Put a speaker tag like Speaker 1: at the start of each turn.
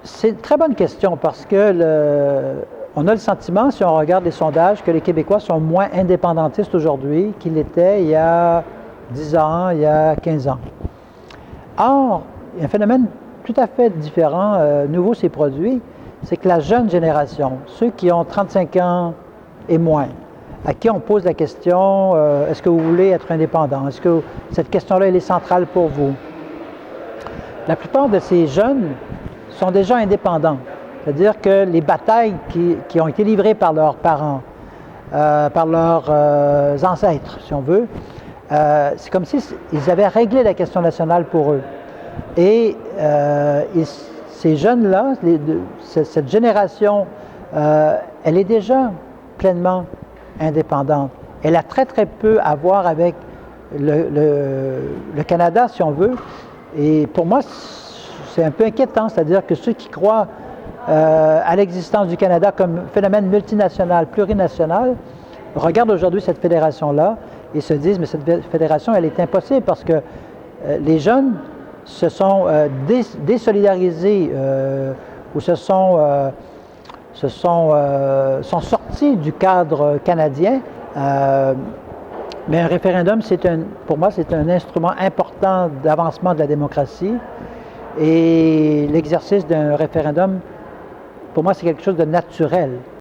Speaker 1: C'est une très bonne question parce que on a le sentiment, si on regarde les sondages, que les Québécois sont moins indépendantistes aujourd'hui qu'ils l'étaient il y a 10 ans, il y a 15 ans. Or, il y a un phénomène tout à fait différent, nouveau s'est produit, c'est que la jeune génération, ceux qui ont 35 ans et moins, à qui on pose la question, est-ce que vous voulez être indépendant? Est-ce que cette question-là, elle est centrale pour vous? La plupart de ces jeunes sont déjà indépendants. C'est-à-dire que les batailles qui ont été livrées par leurs parents, par leurs ancêtres, si on veut, c'est comme si ils avaient réglé la question nationale pour eux. Et ces jeunes-là, cette génération, elle est déjà pleinement indépendante. Elle a très, très peu à voir avec le Canada, si on veut. Et pour moi, c'est un peu inquiétant, c'est-à-dire que ceux qui croient à l'existence du Canada comme phénomène multinational, plurinational, regardent aujourd'hui cette fédération-là et se disent, mais cette fédération, elle est impossible parce que les jeunes se sont désolidarisés ou sont sortis du cadre canadien. Mais un référendum, pour moi, c'est un instrument important d'avancement de la démocratie. Et l'exercice d'un référendum, pour moi, c'est quelque chose de naturel.